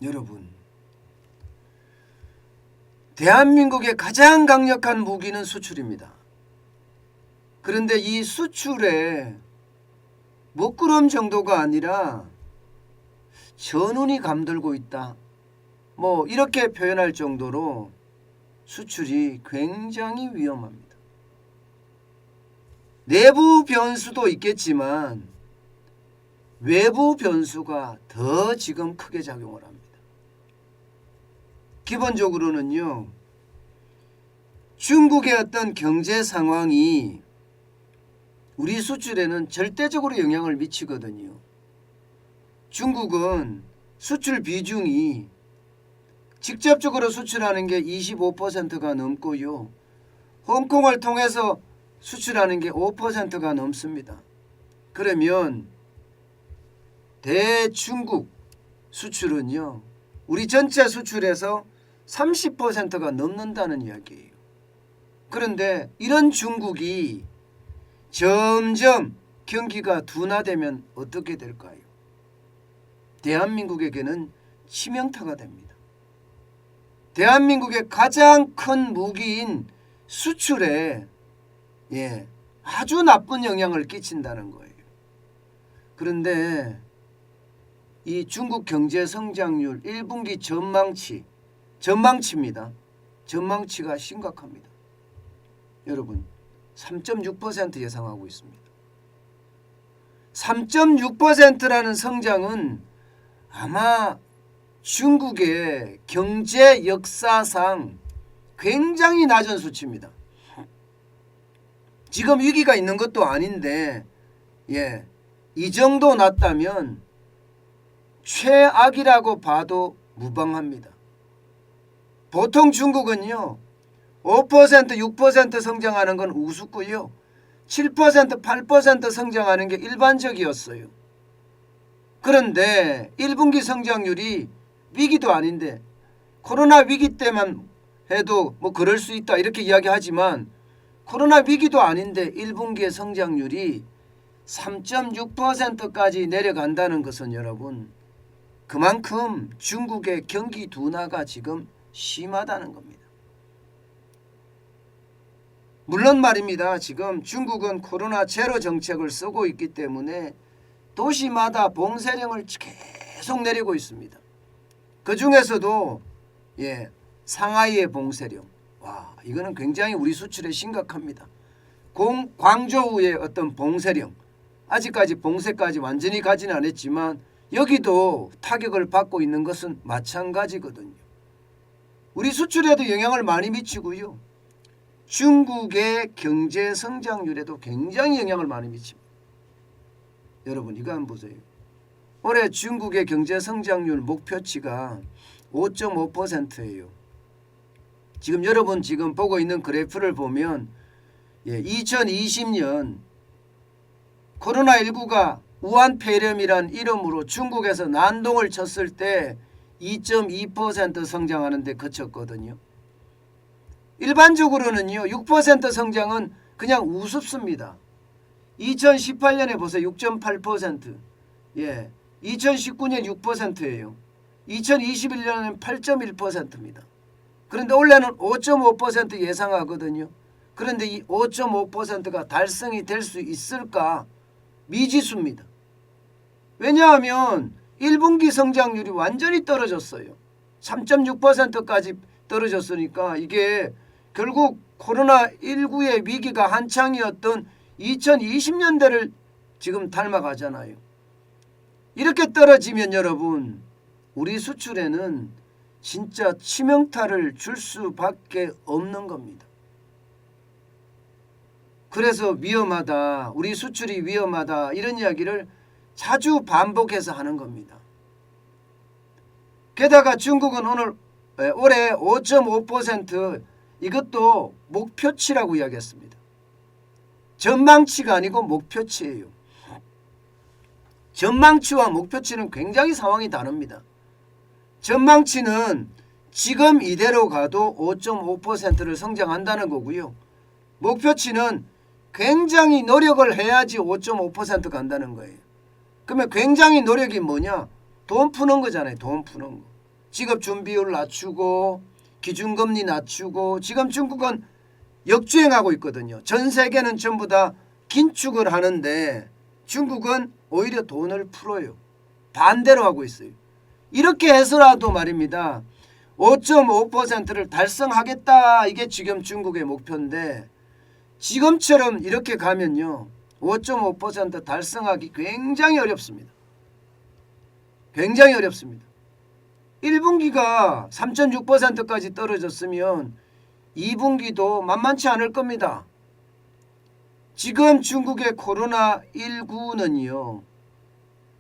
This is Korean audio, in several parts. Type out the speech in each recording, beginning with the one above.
여러분, 대한민국의 가장 강력한 무기는 수출입니다. 그런데 이 수출에 먹구름 정도가 아니라 전운이 감돌고 있다, 이렇게 표현할 정도로 수출이 굉장히 위험합니다. 내부 변수도 있겠지만 외부 변수가 더 지금 크게 작용을 합니다. 기본적으로는요, 중국의 어떤 경제 상황이 우리 수출에는 절대적으로 영향을 미치거든요. 중국은 수출 비중이 직접적으로 수출하는 게 25%가 넘고요, 홍콩을 통해서 수출하는 게 5%가 넘습니다. 그러면 대중국 수출은요, 우리 전체 수출에서 30%가 넘는다는 이야기예요. 그런데 이런 중국이 점점 경기가 둔화되면 어떻게 될까요? 대한민국에게는 치명타가 됩니다. 대한민국의 가장 큰 무기인 수출에 아주 나쁜 영향을 끼친다는 거예요. 그런데 이 중국 경제 성장률 1분기 전망치입니다. 전망치가 심각합니다. 여러분, 3.6% 예상하고 있습니다. 3.6%라는 성장은 아마 중국의 경제 역사상 굉장히 낮은 수치입니다. 지금 위기가 있는 것도 아닌데 이 정도 낮다면 최악이라고 봐도 무방합니다. 보통 중국은요, 5%, 6% 성장하는 건 우습고요, 7%, 8% 성장하는 게 일반적이었어요. 그런데 1분기 성장률이 위기도 아닌데, 코로나 위기 때만 해도 그럴 수 있다 이렇게 이야기하지만, 코로나 위기도 아닌데 1분기의 성장률이 3.6%까지 내려간다는 것은 여러분, 그만큼 중국의 경기 둔화가 지금 심하다는 겁니다. 물론 말입니다, 지금 중국은 코로나 제로 정책을 쓰고 있기 때문에 도시마다 봉쇄령을 계속 내리고 있습니다. 그 중에서도 상하이의 봉쇄령, 이거는 굉장히 우리 수출에 심각합니다. 광저우의 어떤 봉쇄령, 아직까지 봉쇄까지 완전히 가지는 않았지만 여기도 타격을 받고 있는 것은 마찬가지거든요. 우리 수출에도 영향을 많이 미치고요, 중국의 경제 성장률에도 굉장히 영향을 많이 미칩니다. 여러분, 이거 한번 보세요. 올해 중국의 경제 성장률 목표치가 5.5%예요. 지금 여러분 지금 보고 있는 그래프를 보면 2020년 코로나19가 우한 폐렴이란 이름으로 중국에서 난동을 쳤을 때 2.2% 성장하는 데 그쳤거든요. 일반적으로는요, 6% 성장은 그냥 우습습니다. 2018년에 보세요. 6.8%. 2019년 6%예요. 2021년에는 8.1%입니다. 그런데 올해는 5.5% 예상하거든요. 그런데 이 5.5%가 달성이 될 수 있을까? 미지수입니다. 왜냐하면 1분기 성장률이 완전히 떨어졌어요. 3.6%까지 떨어졌으니까 이게 결국 코로나19의 위기가 한창이었던 2020년대를 지금 닮아가잖아요. 이렇게 떨어지면 여러분, 우리 수출에는 진짜 치명타를 줄 수밖에 없는 겁니다. 그래서 위험하다, 우리 수출이 위험하다, 이런 이야기를 자주 반복해서 하는 겁니다. 게다가 중국은 올해 5.5% 이것도 목표치라고 이야기했습니다. 전망치가 아니고 목표치예요. 전망치와 목표치는 굉장히 상황이 다릅니다. 전망치는 지금 이대로 가도 5.5%를 성장한다는 거고요, 목표치는 굉장히 노력을 해야지 5.5% 간다는 거예요. 그러면 굉장히 노력이 뭐냐? 돈 푸는 거잖아요. 돈 푸는 거. 직업 준비율 낮추고 기준금리 낮추고 지금 중국은 역주행하고 있거든요. 전 세계는 전부 다 긴축을 하는데 중국은 오히려 돈을 풀어요. 반대로 하고 있어요. 이렇게 해서라도 말입니다. 5.5%를 달성하겠다. 이게 지금 중국의 목표인데 지금처럼 이렇게 가면요. 5.5% 달성하기 굉장히 어렵습니다. 굉장히 어렵습니다. 1분기가 3.6%까지 떨어졌으면 2분기도 만만치 않을 겁니다. 지금 중국의 코로나19는요.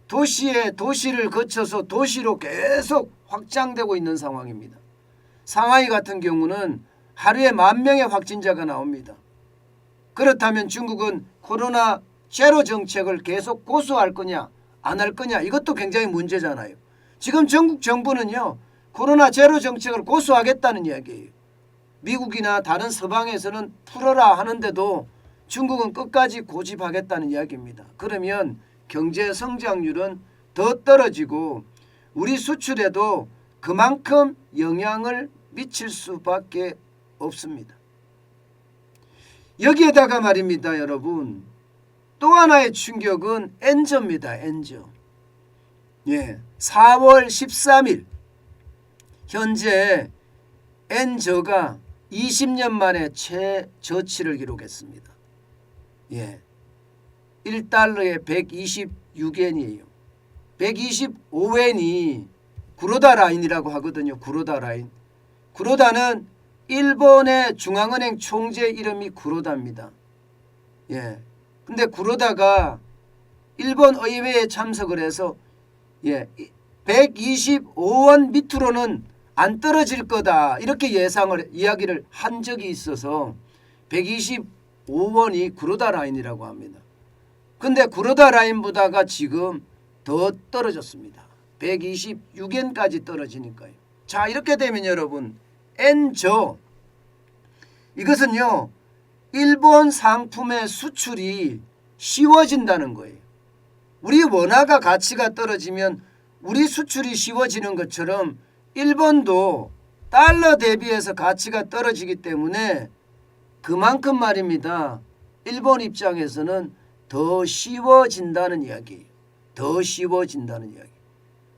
도시를 거쳐서 도시로 계속 확장되고 있는 상황입니다. 상하이 같은 경우는 하루에 10,000명의 확진자가 나옵니다. 그렇다면 중국은 코로나 제로 정책을 계속 고수할 거냐 안 할 거냐 이것도 굉장히 문제잖아요. 지금 전국 정부는요. 코로나 제로 정책을 고수하겠다는 이야기예요. 미국이나 다른 서방에서는 풀어라 하는데도 중국은 끝까지 고집하겠다는 이야기입니다. 그러면 경제 성장률은 더 떨어지고 우리 수출에도 그만큼 영향을 미칠 수밖에 없습니다. 여기에다가 말입니다. 여러분 또 하나의 충격은 엔저입니다. 엔저. 4월 13일 현재 엔저가 20년 만에 최저치를 기록했습니다. 1달러에 126엔이에요. 125엔이 구로다 라인이라고 하거든요. 구로다 라인. 구로다는 일본의 중앙은행 총재 이름이 구로다입니다. 근데 구로다가 일본 의회에 참석을 해서 125원 밑으로는 안 떨어질 거다. 이렇게 이야기를 한 적이 있어서 125원이 구로다 라인이라고 합니다. 근데 구로다 라인보다가 지금 더 떨어졌습니다. 126엔까지 떨어지니까요. 자, 이렇게 되면 여러분 엔저 이것은요. 일본 상품의 수출이 쉬워진다는 거예요. 우리 원화가 가치가 떨어지면 우리 수출이 쉬워지는 것처럼 일본도 달러 대비해서 가치가 떨어지기 때문에 그만큼 말입니다. 일본 입장에서는 더 쉬워진다는 이야기예요. 더 쉬워진다는 이야기.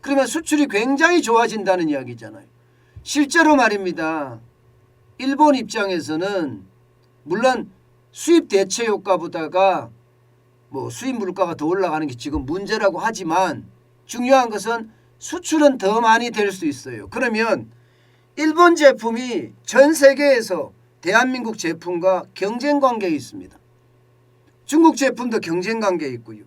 그러면 수출이 굉장히 좋아진다는 이야기잖아요. 실제로 말입니다. 일본 입장에서는 물론 수입 대체 효과보다가 수입 물가가 더 올라가는 게 지금 문제라고 하지만 중요한 것은 수출은 더 많이 될 수 있어요. 그러면 일본 제품이 전 세계에서 대한민국 제품과 경쟁 관계에 있습니다. 중국 제품도 경쟁 관계에 있고요.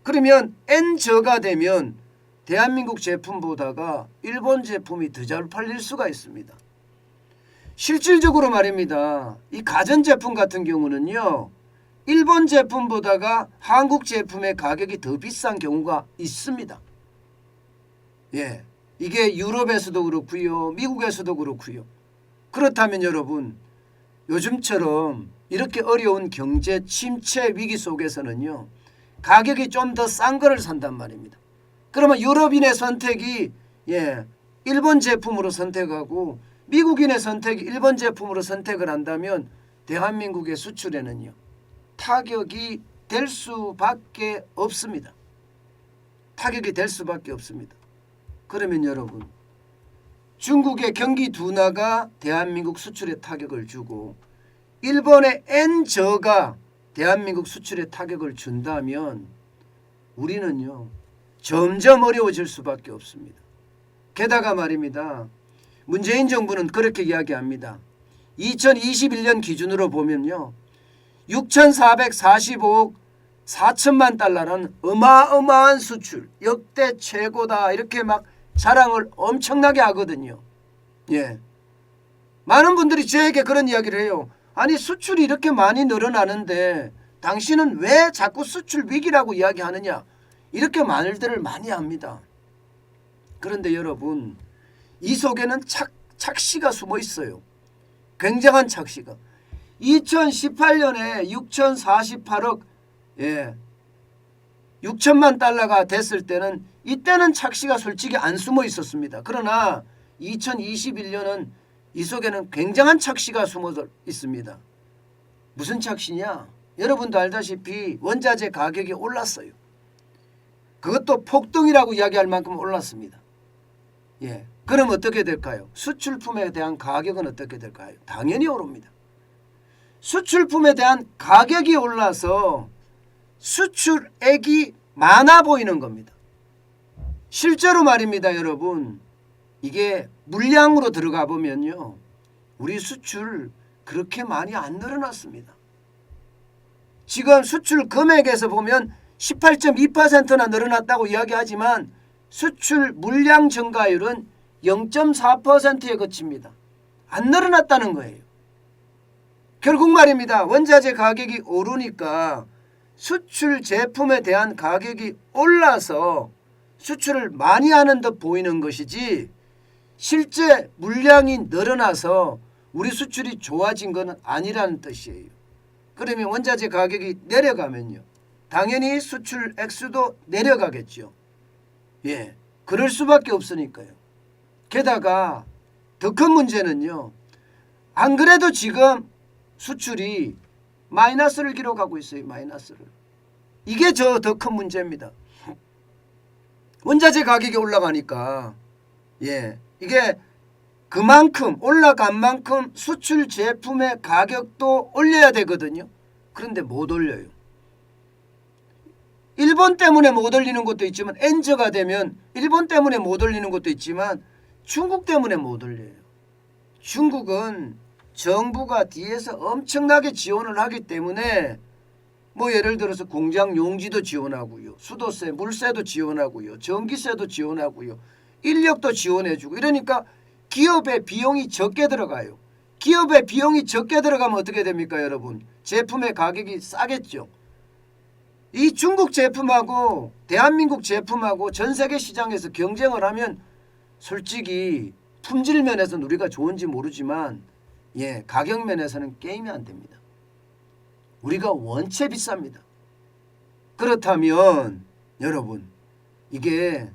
그러면 N저가 되면 대한민국 제품보다가 일본 제품이 더 잘 팔릴 수가 있습니다. 실질적으로 말입니다. 이 가전제품 같은 경우는요. 일본 제품보다가 한국 제품의 가격이 더 비싼 경우가 있습니다. 이게 유럽에서도 그렇고요. 미국에서도 그렇고요. 그렇다면 여러분 요즘처럼 이렇게 어려운 경제 침체 위기 속에서는요. 가격이 좀 더 싼 거를 산단 말입니다. 그러면 유럽인의 선택이 일본 제품으로 선택하고 미국인의 선택이 일본 제품으로 선택을 한다면 대한민국의 수출에는요. 타격이 될 수밖에 없습니다. 타격이 될 수밖에 없습니다. 그러면 여러분 중국의 경기 둔화가 대한민국 수출에 타격을 주고 일본의 N저가 대한민국 수출에 타격을 준다면 우리는요. 점점 어려워질 수밖에 없습니다. 게다가 말입니다. 문재인 정부는 그렇게 이야기합니다. 2021년 기준으로 보면요. 6,445억 4천만 달러는 어마어마한 수출, 역대 최고다 이렇게 막 자랑을 엄청나게 하거든요. 많은 분들이 저에게 그런 이야기를 해요. 아니 수출이 이렇게 많이 늘어나는데 당신은 왜 자꾸 수출 위기라고 이야기하느냐 이렇게 말들을 많이 합니다. 그런데 여러분 이 속에는 착시가 숨어 있어요. 굉장한 착시가. 2018년에 6,048억 6천만 달러가 됐을 때는 이때는 착시가 솔직히 안 숨어 있었습니다. 그러나 2021년은 이 속에는 굉장한 착시가 숨어 있습니다. 무슨 착시냐? 여러분도 알다시피 원자재 가격이 올랐어요. 그것도 폭등이라고 이야기할 만큼 올랐습니다. 예, 그럼 어떻게 될까요? 수출품에 대한 가격은 어떻게 될까요? 당연히 오릅니다. 수출품에 대한 가격이 올라서 수출액이 많아 보이는 겁니다. 실제로 말입니다, 여러분. 이게 물량으로 들어가 보면요, 우리 수출 그렇게 많이 안 늘어났습니다. 지금 수출 금액에서 보면 18.2%나 늘어났다고 이야기하지만 수출 물량 증가율은 0.4%에 그칩니다. 안 늘어났다는 거예요. 결국 말입니다. 원자재 가격이 오르니까 수출 제품에 대한 가격이 올라서 수출을 많이 하는 듯 보이는 것이지, 실제 물량이 늘어나서 우리 수출이 좋아진 것은 아니라는 뜻이에요. 그러면 원자재 가격이 내려가면요, 당연히 수출 액수도 내려가겠죠. 예, 그럴 수밖에 없으니까요. 게다가 더 큰 문제는요, 안 그래도 지금 수출이 마이너스를 기록하고 있어요. 마이너스를. 이게 더 큰 문제입니다. 원자재 가격이 올라가니까, 예, 이게 그만큼 올라간 만큼 수출 제품의 가격도 올려야 되거든요. 그런데 못 올려요. 일본 때문에 못 올리는 것도 있지만, 엔저가 되면 일본 때문에 못 올리는 것도 있지만 중국 때문에 못 올려요. 중국은 정부가 뒤에서 엄청나게 지원을 하기 때문에 뭐 예를 들어서 공장 용지도 지원하고요, 수도세, 물세도 지원하고요, 전기세도 지원하고요, 인력도 지원해주고, 이러니까 기업의 비용이 적게 들어가요. 기업의 비용이 적게 들어가면 어떻게 됩니까, 여러분? 제품의 가격이 싸겠죠. 이 중국 제품하고 대한민국 제품하고 전 세계 시장에서 경쟁을 하면 솔직히 품질 면에서는 우리가 좋은지 모르지만, 예, 가격 면에서는 게임이 안 됩니다. 우리가 원체 비쌉니다. 그렇다면 여러분, 이게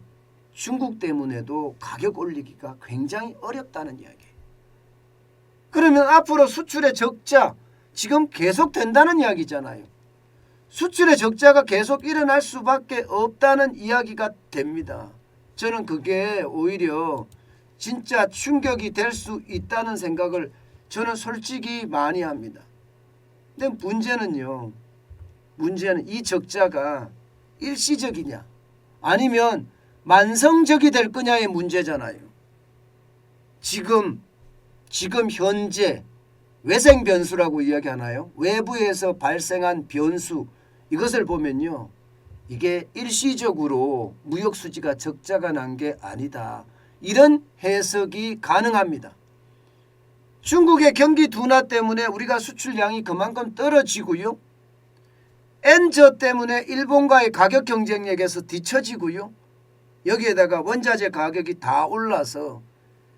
중국 때문에도 가격 올리기가 굉장히 어렵다는 이야기예요. 그러면 앞으로 수출의 적자 지금 계속 된다는 이야기잖아요. 수출의 적자가 계속 일어날 수밖에 없다는 이야기가 됩니다. 저는 그게 오히려 진짜 충격이 될 수 있다는 생각을 저는 솔직히 많이 합니다. 근데 문제는 이 적자가 일시적이냐 아니면 만성적이 될 거냐의 문제잖아요. 지금 현재 외생 변수라고 이야기하나요? 외부에서 발생한 변수, 이것을 보면요, 이게 일시적으로 무역 수지가 적자가 난 게 아니다, 이런 해석이 가능합니다. 중국의 경기 둔화 때문에 우리가 수출량이 그만큼 떨어지고요, 엔저 때문에 일본과의 가격 경쟁력에서 뒤처지고요, 여기에다가 원자재 가격이 다 올라서,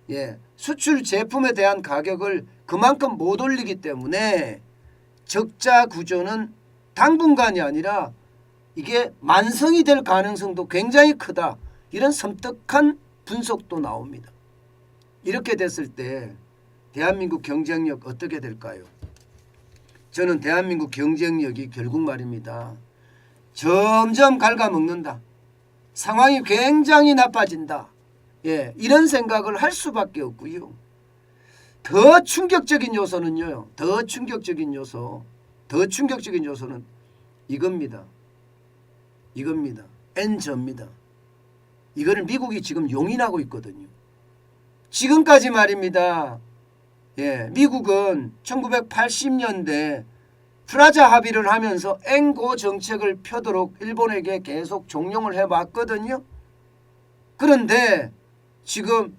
예, 수출 제품에 대한 가격을 그만큼 못 올리기 때문에 적자 구조는 당분간이 아니라 이게 만성이 될 가능성도 굉장히 크다, 이런 섬뜩한 분석도 나옵니다. 이렇게 됐을 때 대한민국 경쟁력 어떻게 될까요? 저는 대한민국 경쟁력이 결국 말입니다, 점점 갉아먹는다, 상황이 굉장히 나빠진다, 예, 이런 생각을 할 수밖에 없고요. 더 충격적인 요소는요, 더 충격적인 요소는 이겁니다. 엔저입니다. 이거를 미국이 지금 용인하고 있거든요. 지금까지 말입니다, 예, 미국은 1980년대 프라자 합의를 하면서 엔고 정책을 펴도록 일본에게 계속 종용을 해왔거든요. 그런데 지금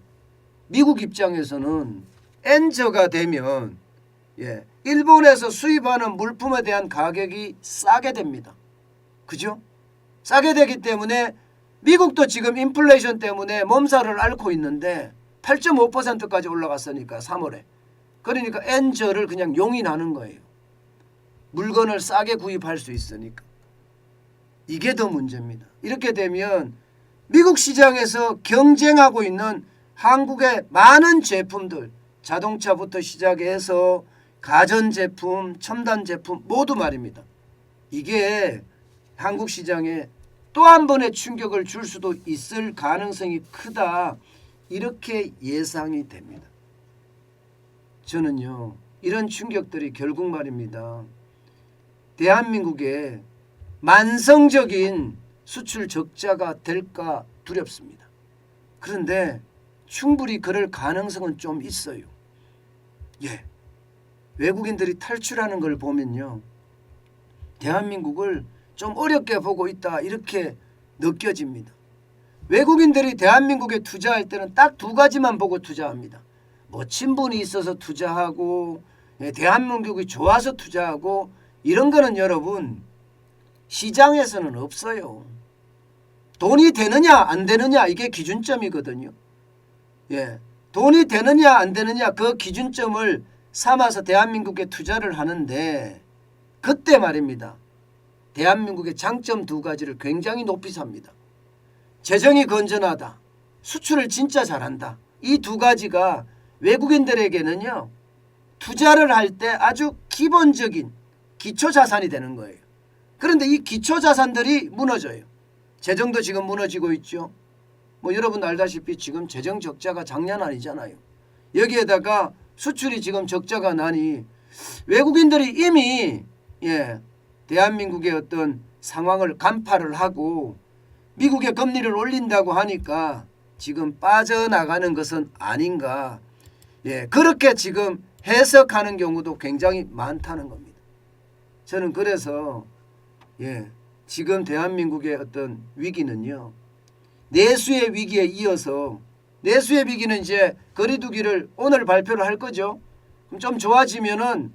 미국 입장에서는 엔저가 되면, 예, 일본에서 수입하는 물품에 대한 가격이 싸게 됩니다. 그죠? 싸게 되기 때문에 미국도 지금 인플레이션 때문에 몸살을 앓고 있는데 8.5%까지 올라갔으니까 3월에. 그러니까 엔저를 그냥 용인하는 거예요. 물건을 싸게 구입할 수 있으니까. 이게 더 문제입니다. 이렇게 되면 미국 시장에서 경쟁하고 있는 한국의 많은 제품들, 자동차부터 시작해서 가전제품, 첨단제품 모두 말입니다. 이게 한국 시장에 또 한 번의 충격을 줄 수도 있을 가능성이 크다. 이렇게 예상이 됩니다. 저는요, 이런 충격들이 결국 말입니다. 대한민국의 만성적인 수출 적자가 될까 두렵습니다. 그런데 충분히 그럴 가능성은 좀 있어요. 예, 외국인들이 탈출하는 걸 보면요, 대한민국을 좀 어렵게 보고 있다 이렇게 느껴집니다. 외국인들이 대한민국에 투자할 때는 딱 두 가지만 보고 투자합니다. 뭐 친분이 있어서 투자하고 대한민국이 좋아서 투자하고 이런 거는 여러분 시장에서는 없어요. 돈이 되느냐 안 되느냐 이게 기준점이거든요. 예, 돈이 되느냐 안 되느냐 그 기준점을 삼아서 대한민국에 투자를 하는데 그때 말입니다. 대한민국의 장점 두 가지를 굉장히 높이 삽니다. 재정이 건전하다. 수출을 진짜 잘한다. 이 두 가지가 외국인들에게는요. 투자를 할 때 아주 기본적인 기초자산이 되는 거예요. 그런데 이 기초자산들이 무너져요. 재정도 지금 무너지고 있죠. 뭐 여러분 알다시피 지금 재정 적자가 장난 아니잖아요. 여기에다가 수출이 지금 적자가 나니 외국인들이 이미 대한민국의 어떤 상황을 간파를 하고 미국의 금리를 올린다고 하니까 지금 빠져나가는 것은 아닌가. 그렇게 지금 해석하는 경우도 굉장히 많다는 겁니다. 저는 그래서 지금 대한민국의 어떤 위기는요. 내수의 위기에 이어서 내수의 위기는 이제 거리두기를 오늘 발표를 할 거죠. 그럼 좀 좋아지면은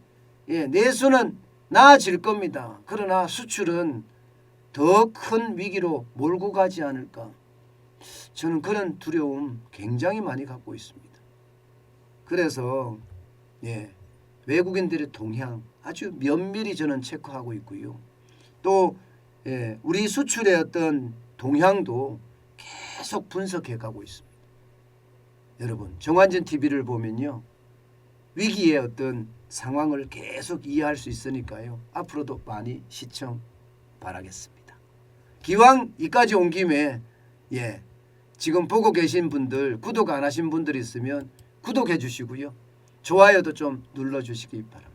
내수는 나아질 겁니다. 그러나 수출은 더 큰 위기로 몰고 가지 않을까. 저는 그런 두려움 굉장히 많이 갖고 있습니다. 그래서 외국인들의 동향 아주 면밀히 저는 체크하고 있고요. 또 우리 수출의 어떤 동향도 계속 분석해 가고 있습니다. 여러분 정환전 TV를 보면요. 위기의 어떤 상황을 계속 이해할 수 있으니까요. 앞으로도 많이 시청 바라겠습니다. 기왕 이까지 온 김에 지금 보고 계신 분들 구독 안 하신 분들 있으면 구독해 주시고요. 좋아요도 좀 눌러 주시기 바랍니다.